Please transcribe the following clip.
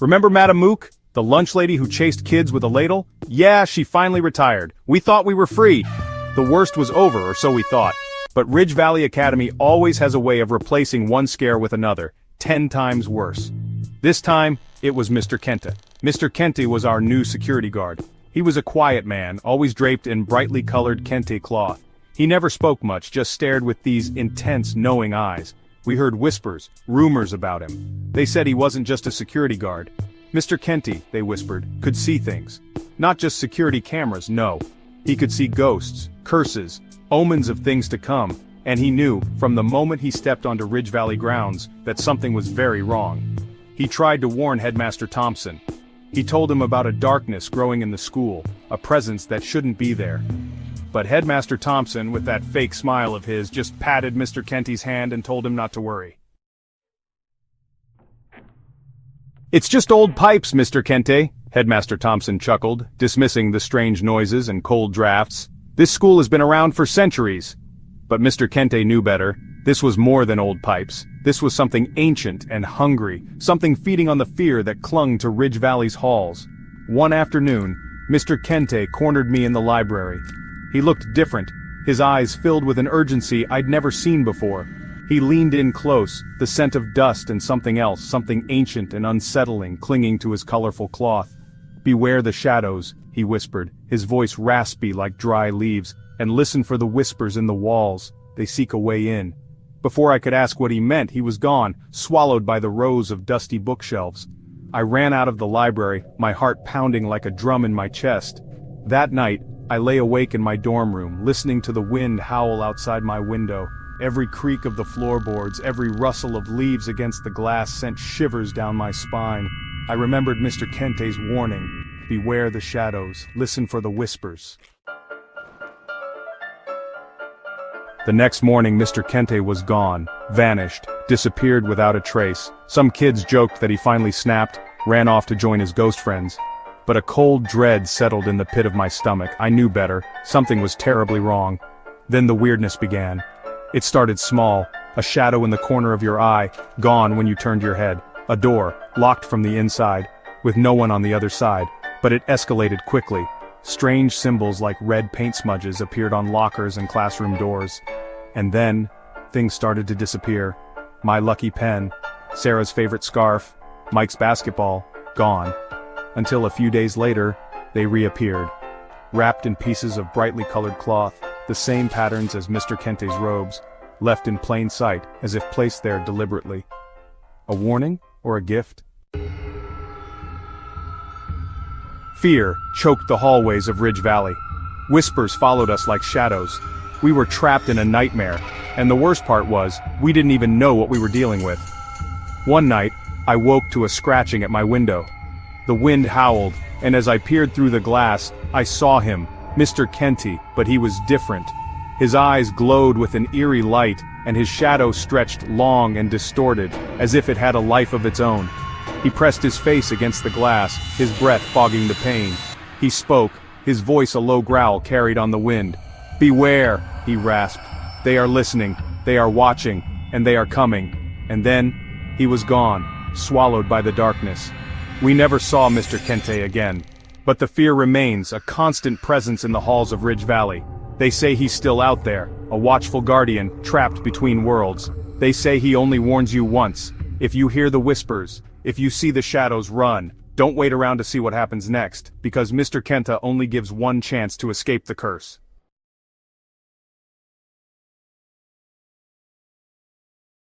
Remember Madame Mook, the lunch lady who chased kids with a ladle? Yeah, she finally retired. We thought we were free. The worst was over, or so we thought. But Ridge Valley Academy always has a way of replacing one scare with another, 10 times worse. This time, it was Mr. Kente. Mr. Kente was our new security guard. He was a quiet man, always draped in brightly colored Kente cloth. He never spoke much, just stared with these intense, knowing eyes. We heard whispers, rumors about him. They said he wasn't just a security guard. Mr. Kente, they whispered, could see things. Not just security cameras, no. He could see ghosts, curses, omens of things to come, and he knew, from the moment he stepped onto Ridge Valley grounds, that something was very wrong. He tried to warn Headmaster Thompson. He told him about a darkness growing in the school, a presence that shouldn't be there. But Headmaster Thompson, with that fake smile of his, just patted Mr. Kente's hand and told him not to worry. "It's just old pipes, Mr. Kente," Headmaster Thompson chuckled, dismissing the strange noises and cold drafts. "This school has been around for centuries." But Mr. Kente knew better. This was more than old pipes. This was something ancient and hungry, something feeding on the fear that clung to Ridge Valley's halls. One afternoon, Mr. Kente cornered me in the library. He looked different, his eyes filled with an urgency I'd never seen before. He leaned in close, the scent of dust and something else, something ancient and unsettling, clinging to his colorful cloth. "Beware the shadows," he whispered, his voice raspy like dry leaves, "and listen for the whispers in the walls. They seek a way in." Before I could ask what he meant, he was gone, swallowed by the rows of dusty bookshelves. I ran out of the library, my heart pounding like a drum in my chest. That night, I lay awake in my dorm room, listening to the wind howl outside my window. Every creak of the floorboards, every rustle of leaves against the glass sent shivers down my spine. I remembered Mr. Kente's warning, "Beware the shadows, listen for the whispers." The next morning Mr. Kente was gone, vanished, disappeared without a trace. Some kids joked that he finally snapped, ran off to join his ghost friends. But a cold dread settled in the pit of my stomach. I knew better. Something was terribly wrong. Then the weirdness began. It started small, a shadow in the corner of your eye, gone when you turned your head. A door, locked from the inside, with no one on the other side. But it escalated quickly. Strange symbols like red paint smudges appeared on lockers and classroom doors. And then, things started to disappear. My lucky pen, Sarah's favorite scarf, Mike's basketball, gone. Until a few days later, they reappeared. Wrapped in pieces of brightly colored cloth, the same patterns as Mr. Kente's robes, left in plain sight as if placed there deliberately. A warning or a gift? Fear choked the hallways of Ridge Valley. Whispers followed us like shadows. We were trapped in a nightmare, and the worst part was, we didn't even know what we were dealing with. One night, I woke to a scratching at my window. The wind howled, and as I peered through the glass, I saw him, Mr. Kente, but he was different. His eyes glowed with an eerie light, and his shadow stretched long and distorted, as if it had a life of its own. He pressed his face against the glass, his breath fogging the pain. He spoke, his voice a low growl carried on the wind. "Beware," he rasped. "They are listening, they are watching, and they are coming." And then, he was gone, swallowed by the darkness. We never saw Mr. Kente again. But the fear remains, a constant presence in the halls of Ridge Valley. They say he's still out there, a watchful guardian, trapped between worlds. They say he only warns you once. If you hear the whispers, if you see the shadows, run. Don't wait around to see what happens next, because Mr. Kente only gives one chance to escape the curse.